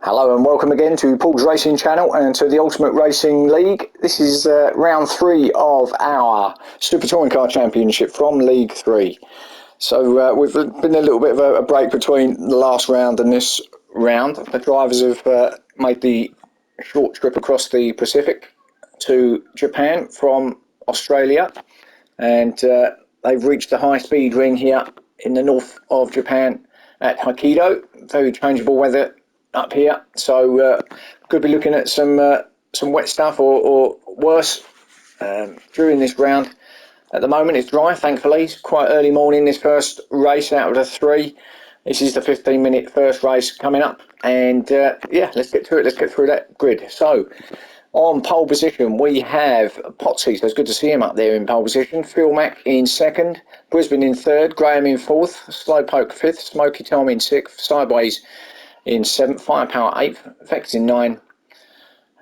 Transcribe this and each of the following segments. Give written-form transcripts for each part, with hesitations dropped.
Hello and welcome again to Paul's Racing Channel and to the Ultimate Racing League. This is round 3 of our Super Touring Car Championship from League 3. So we've been a little bit of a break between the last round and this round. The drivers have made the short trip across the Pacific to Japan from Australia, and they've reached the high speed ring here in the north of Japan at Hokkaido. Very changeable weather up here, so could be looking at some wet stuff or worse during this round. At the moment it's dry, thankfully. It's quite early morning, this first race out of the 3. This is the 15-minute first race coming up, and yeah, let's get to it. Let's get through that grid. So on pole position we have Potsy, so it's good to see him up there in pole position. Phil Mack in 2nd, Brisbane in 3rd, Graham in 4th, Slowpoke 5th, Smoky Tom in 6th, Sideways in 7th, Firepower 8th, Effects in 9th,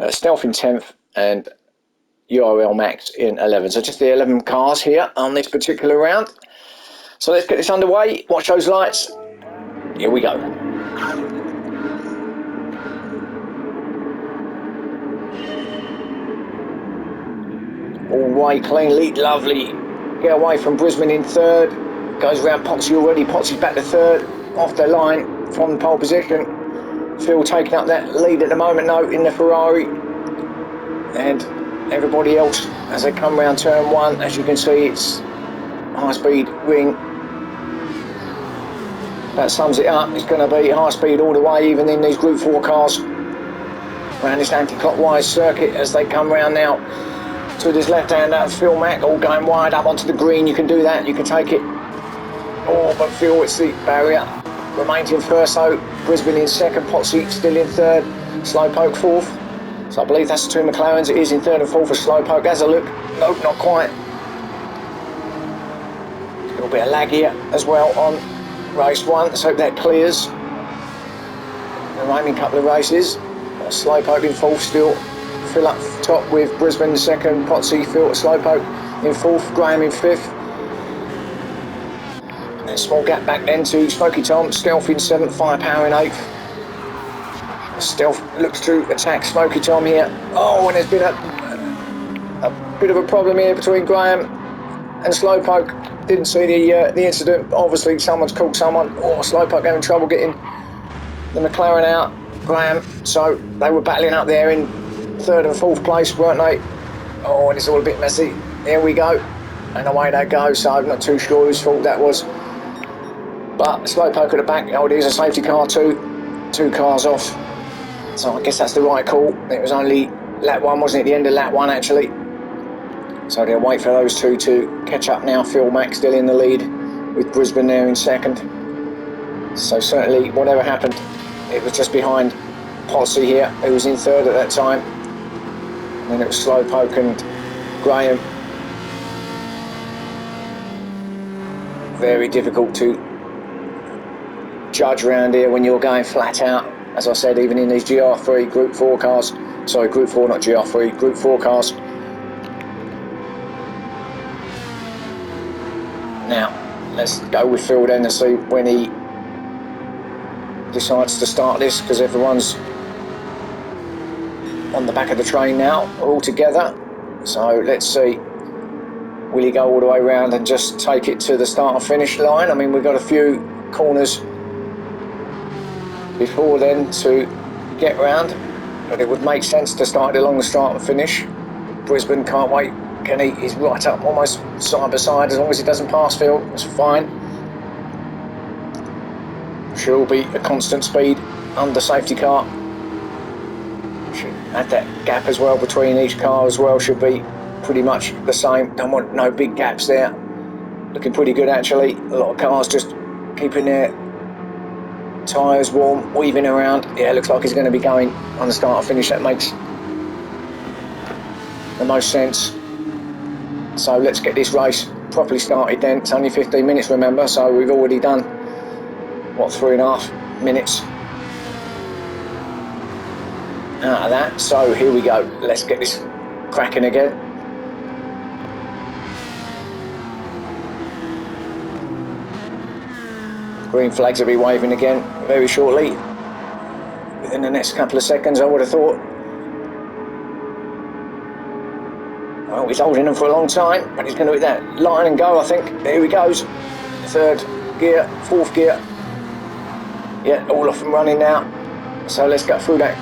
Stealth in 10th, and URL Max in 11th. So just the 11 cars here on this particular round. So let's get this underway. Watch those lights. Here we go. All right, clean lead, lovely. Get away from Brisbane in 3rd. Goes around Potsy already. Potsy's back to 3rd. Off the line from pole position. Phil taking up that lead at the moment now in the Ferrari, and everybody else as they come round turn 1. As you can see, it's high speed ring. That sums it up. It's going to be high speed all the way, even in these Group 4 cars around this anti-clockwise circuit as they come round now to this left-hander. Phil Mack all going wide up onto the green. You can do that, you can take it. Oh, but Phil, it's the barrier. Remains in 1st, so Brisbane in 2nd, Potsy still in 3rd, Slowpoke 4th. So I believe that's the 2 McLarens. It is in 3rd and 4th for Slowpoke. Has a look. Nope, not quite. A little bit of lag here as well on race 1. Let's hope that clears. The remaining couple of races. Slowpoke in 4th still. Phil up top with Brisbane in 2nd, Potsy, Phil, Slowpoke in 4th, Graham in 5th. A small gap back then to Smoky Tom, Stealth in 7th, Firepower in 8th. Stealth looks to attack Smoky Tom here. Oh, and there's been a bit of a problem here between Graham and Slowpoke. Didn't see the incident. Obviously someone's called someone. Oh, Slowpoke having trouble getting the McLaren out, Graham. So they were battling up there in 3rd and 4th place, weren't they? Oh, and it's all a bit messy. Here we go. And away they go. So I'm not too sure whose fault that was. But Slowpoke at the back. Oh, there's a safety car too. 2 cars off. So I guess that's the right call. It was only lap 1, wasn't it? The end of lap 1 actually. So they'll wait for those 2 to catch up now. Phil Mack still in the lead with Brisbane there in 2nd. So certainly whatever happened, it was just behind Potsy here, who was in 3rd at that time. And then it was Slowpoke and Graham. Very difficult to judge around here when you're going flat out. As I said, even in these GR3 Group 4 cars. Sorry, Group 4, not GR3, Group 4 cars. Now, let's go with Phil then to see when he decides to start this, because everyone's on the back of the train now, all together. So let's see. Will he go all the way around and just take it to the start and finish line? I mean, we've got a few corners before then to get round, but it would make sense to start it along the start and finish. Brisbane can't wait. Kenny is right up almost side by side. As long as he doesn't pass Phil, it's fine. Sure will be a constant speed under safety car. Should add that gap as well between each car as well, should be pretty much the same. Don't want no big gaps there. Looking pretty good actually. A lot of cars just keeping their tyres warm, weaving around. Yeah, looks like he's going to be going on the start and finish. That makes the most sense. So let's get this race properly started then. It's only 15 minutes, remember, so we've already done, what, 3.5 minutes out of that. So here we go. Let's get this cracking again. Green flags will be waving again very shortly. in the next couple of seconds, I would have thought. Well, he's holding them for a long time, but he's going to hit that line and go, I think. There he goes. Third gear, fourth gear. Yeah, all off and running now. So let's go through that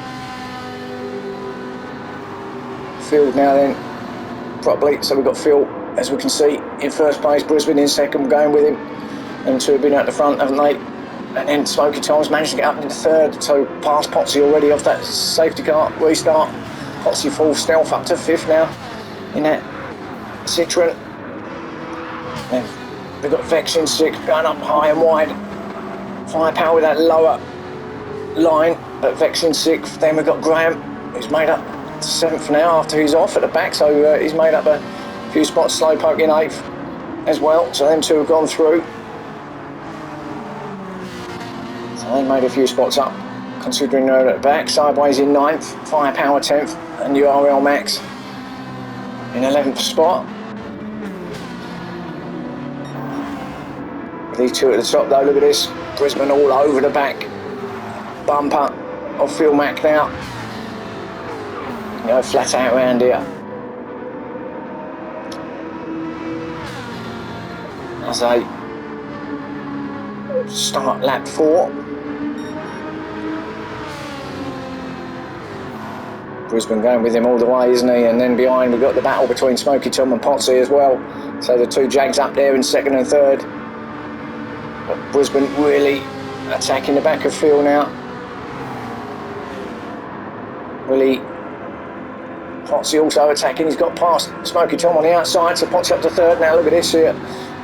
field now then, properly. So we've got Phil, as we can see, in first place, Brisbane in second, going with him. And two have been out the front, haven't they? And then Smoky Tom's managed to get up into third, so past Potsy already off that safety car restart. Potsy fourth, Stealth up to fifth now in that Citroen. And they've got Vex in sixth, going up high and wide. Firepower with that lower line, but Vex in sixth. Then we've got Graham, who's made up seventh now after he's off at the back, so he's made up a few spots. Slowpoke in eighth as well, so them two have gone through. So they made a few spots up, considering they're at the back. Sideways in ninth, Firepower 10th, and URL Max in 11th spot. These two at the top though, look at this. Brisbane all over the back bumper of Phil Mack now. You know, flat out around here. As they start lap 4. Brisbane going with him all the way, isn't he? And then behind we've got the battle between Smoky Tom and Potsy as well. So the two Jags up there in second and third. But Brisbane really attacking the back of Phil now. Really, Potsy also attacking. He's got past Smoky Tom on the outside, so Potsy up to third now. Look at this here.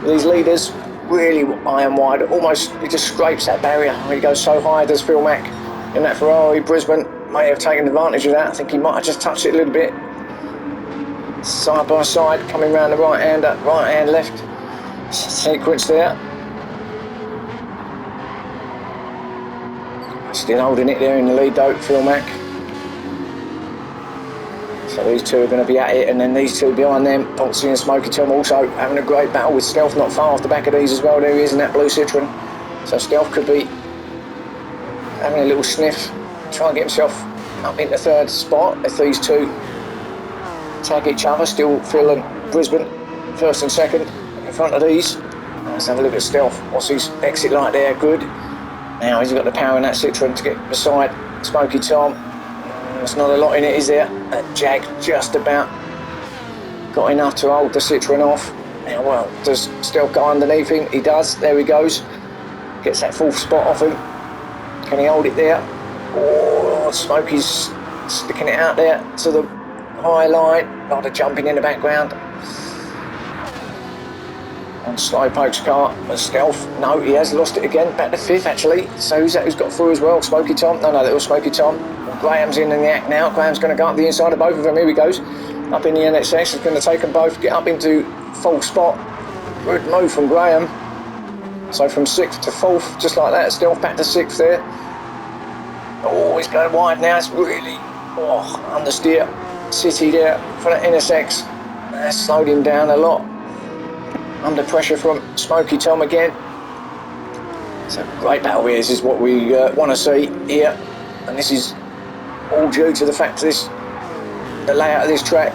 These leaders really iron wide. Almost, he just scrapes that barrier. He goes so high, does Phil Mack in that Ferrari. Brisbane may have taken advantage of that. I think he might have just touched it a little bit. Side by side, coming round the right hand left sequence there. Still holding it there in the lead though, Phil Mack. So these two are going to be at it, and then these two behind them, Potsy and Smoky Tom, also having a great battle with Stealth not far off the back of these as well. There he is in that blue Citroen. So Stealth could be having a little sniff, try and get himself up into third spot if these two tag each other. Still Phil and Brisbane first and second in front of these. Let's have a look at Stealth. What's his exit light there? Good. Now he's got the power in that Citroen to get beside Smoky Tom. There's not a lot in it, is there? That Jag just about got enough to hold the Citroen off. Now, well, does Stealth go underneath him? He does. There he goes. Gets that fourth spot off him. Can he hold it there? Oh, Smoky's sticking it out there to the high line. A lot of jumping in the background. On Slowpoke's car, but Stealth, no, he has lost it again. Back to fifth, actually. So who's that who's got through as well? Smoky Tom? No, that was Smoky Tom. Graham's in the act now. Graham's going to go up the inside of both of them. Here he goes. Up in the NSX. He's going to take them both, get up into full spot. Good move from Graham. So from sixth to fourth, just like that. Stealth back to sixth there. Oh, he's going wide now. It's really, understeer. City there for that NSX. That's slowed him down a lot. Under pressure from Smoky Tom again. So great battle here. This is what we want to see here. And this is all due to the fact the layout of this track.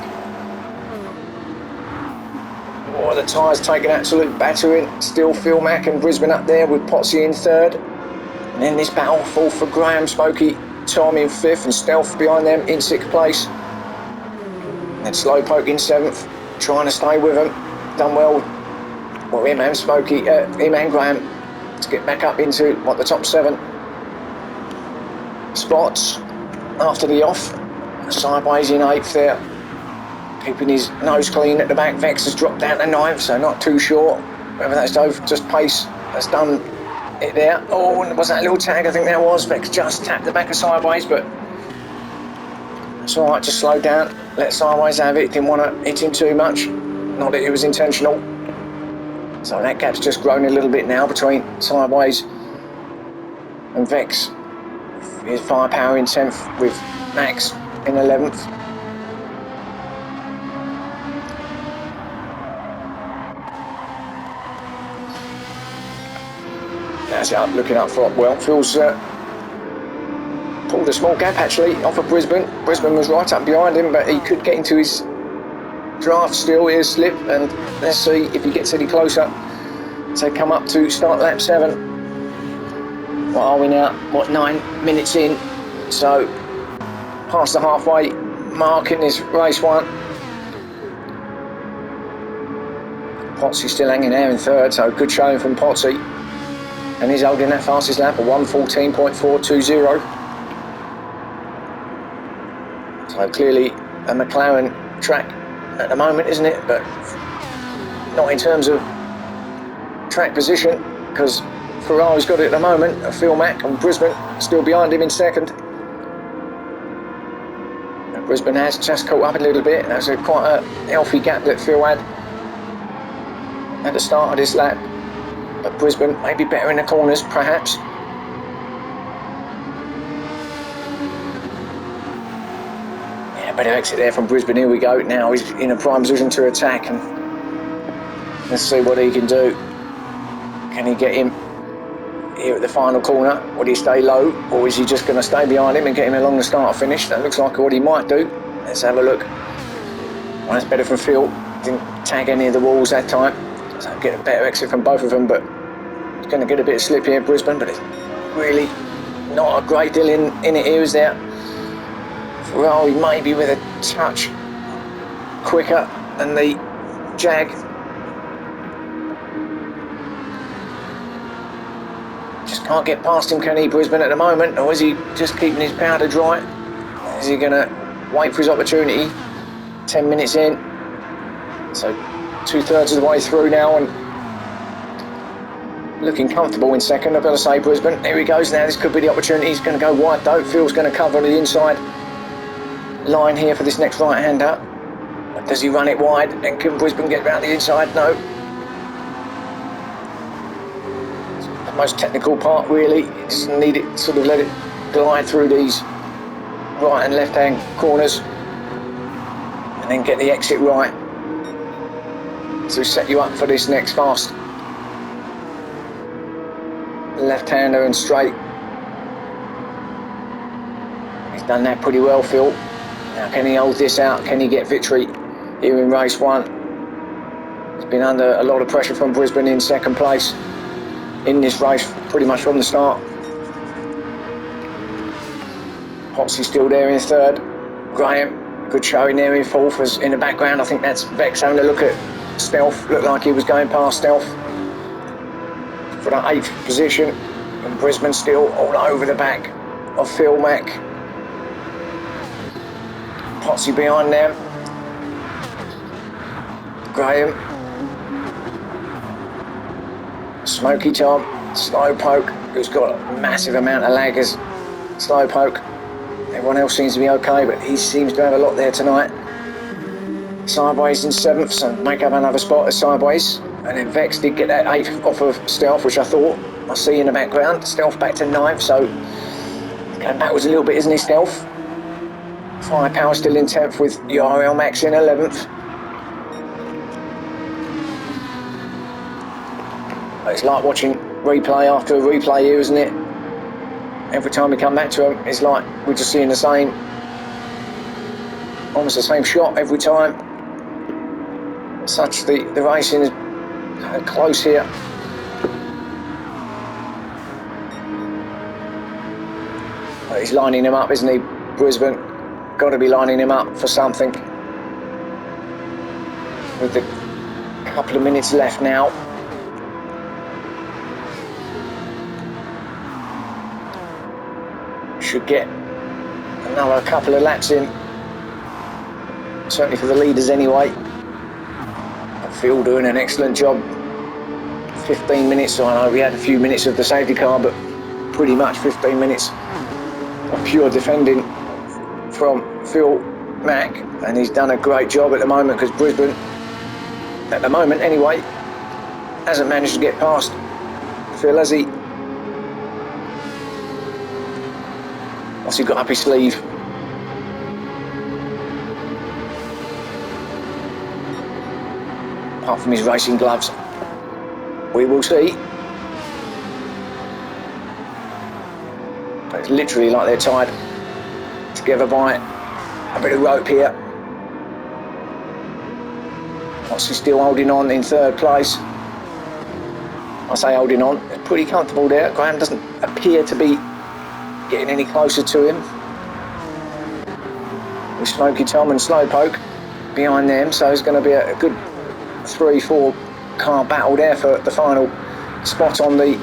Oh, the tyres taking absolute battering. Still Phil Mack and Brisbane up there with Potsy in third. And then this battle fourth for Graham, Smoky Tom in fifth, and Stealth behind them in sixth place. And then Slowpoke in seventh, trying to stay with them. Done well. Well, him and Graham to get back up into the top 7 spots after the off. Sideways in 8th there, keeping his nose clean at the back. Vex has dropped down to 9th, so not too sure whether that's just pace that's done it there. Oh, and was that a little tag? I think there was. Vex just tapped the back of Sideways, but it's alright, just slow down, let Sideways have it. Didn't want to hit him too much, not that it was intentional. So that gap's just grown a little bit now between Sideways and Vex. Here's Firepower in 10th with Max in 11th. That's it up, looking up front. Well, Phil's pulled pulled a small gap actually off of Brisbane. Brisbane was right up behind him, but he could get into his draft still. Here's Slip, and let's see if he gets any closer. So come up to start lap 7. What are we now? What, 9 minutes in? So past the halfway mark in this race 1. Potsy still hanging there in 3rd, so good showing from Potsy. And he's holding that fastest lap of 1:14.420. So clearly a McLaren track at the moment, isn't it? But not in terms of track position, because Ferrari's got it at the moment. Phil Mack and Brisbane still behind him in 2nd. And Brisbane has just caught up a little bit. That's quite a healthy gap that Phil had at the start of this lap. But Brisbane may be better in the corners, perhaps. Yeah, better exit there from Brisbane. Here we go. Now he's in a prime position to attack, and let's see what he can do. Can he get him here at the final corner? Will he stay low, or is he just going to stay behind him and get him along the start finish? That looks like what he might do. Let's have a look. Well, that's better from Phil. Didn't tag any of the walls that time. So get a better exit from both of them, but he's going to get a bit of slip here, Brisbane, but it's really not a great deal in it here, is there? Ferrari maybe with a touch quicker than the Jag. Just can't get past him, can he, Brisbane, at the moment? Or is he just keeping his powder dry? Is he going to wait for his opportunity? 10 minutes in. So 2/3 of the way through now, and looking comfortable in 2nd. I've got to say, Brisbane. Here he goes now. This could be the opportunity. He's going to go wide though. Phil's going to cover on the inside line here for this next right-hander. But does he run it wide? And can Brisbane get round the inside? No. It's the most technical part, really. You just need it, sort of let it glide through these right and left-hand corners, and then get the exit right to set you up for this next fast left-hander and straight. He's done that pretty well, Phil. Now can he hold this out? Can he get victory here in race 1? He's been under a lot of pressure from Brisbane in 2nd place in this race pretty much from the start. Potsy's still there in 3rd. Graham, good showing there in 4th. As in the background, I think that's Vex having a look at Stealth. Looked like he was going past Stealth for that 8th position, and Brisbane still all over the back of Phil Mack. Potsy behind them. Graham, Smoky Tom, Slowpoke, who's got a massive amount of lag as Slowpoke. Everyone else seems to be okay, but he seems to have a lot there tonight. Sideways in 7th, so make up another spot as Sideways. And then Vex did get that 8th off of Stealth, which I thought I see in the background. Stealth back to 9th, so going backwards a little bit, isn't he, Stealth? Firepower still in 10th with URL Max in 11th. But it's like watching replay after replay here, isn't it? Every time we come back to them, it's like we're just seeing the same, almost the same shot every time. Such the racing is close here. But he's lining him up, isn't he, Brisbane? Got to be lining him up for something. With a couple of minutes left now. Should get another couple of laps in. Certainly for the leaders anyway. Phil doing an excellent job. 15 minutes, I know we had a few minutes of the safety car, but pretty much 15 minutes of pure defending from Phil Mack, and he's done a great job at the moment, because Brisbane, at the moment anyway, hasn't managed to get past Phil, has he? What's he got up his sleeve? Apart from his racing gloves, we will see. But it's literally like they're tied together by a bit of rope here. Moxley still holding on in third place. I say holding on, pretty comfortable there. Graham doesn't appear to be getting any closer to him. With Smoky Tom and Slowpoke behind them, so it's going to be a good 3-4 car battle there for the final spot on the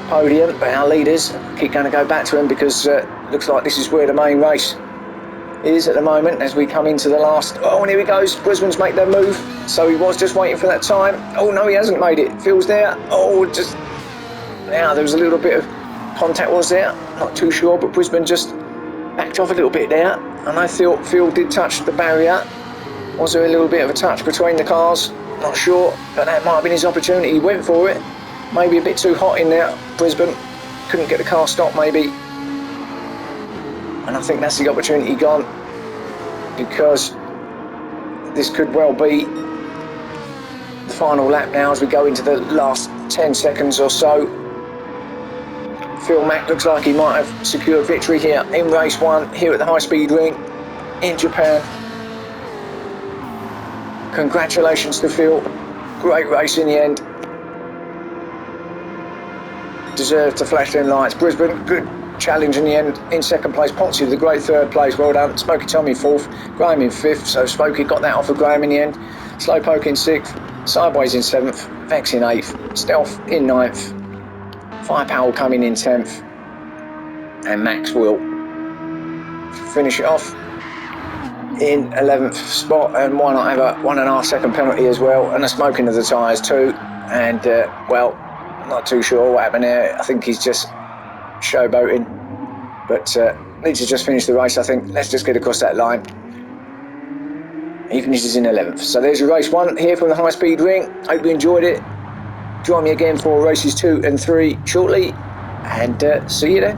podium. But our leaders keep going to go back to him because looks like this is where the main race is at the moment as we come into the last. Oh, and here he goes. Brisbane's make their move. So he was just waiting for that time. Oh no, he hasn't made it. Phil's there. Oh, just now there was a little bit of contact was there. Not too sure, but Brisbane just backed off a little bit there. And I thought Phil did touch the barrier. Was there a little bit of a touch between the cars? Not sure, but that might have been his opportunity. He went for it. Maybe a bit too hot in there. Brisbane couldn't get the car stopped maybe. And I think that's the opportunity gone, because this could well be the final lap now as we go into the last 10 seconds or so. Phil Mack looks like he might have secured victory here in race 1 here at the High Speed Ring in Japan. Congratulations to Phil. Great race in the end. Deserved to flash them lights. Brisbane, good challenge in the end. In second place, Ponzi with a great third place. Well done. Smoky Tom in 4th, Graham in 5th. So Smoky got that off of Graham in the end. Slowpoke in 6th, Sideways in 7th, Vex in 8th, Stealth in 9th, Firepower coming in 10th, and Max will finish it off in 11th spot. And why not have a 1.5 second penalty as well, and a smoking of the tyres too. And well, not too sure what happened there. I think he's just showboating, but needs to just finish the race. I think let's just get across that line. He finishes in 11th. So there's your race 1 here from the High Speed Ring. Hope you enjoyed it. Join me again for races 2 and 3 shortly, and see you then.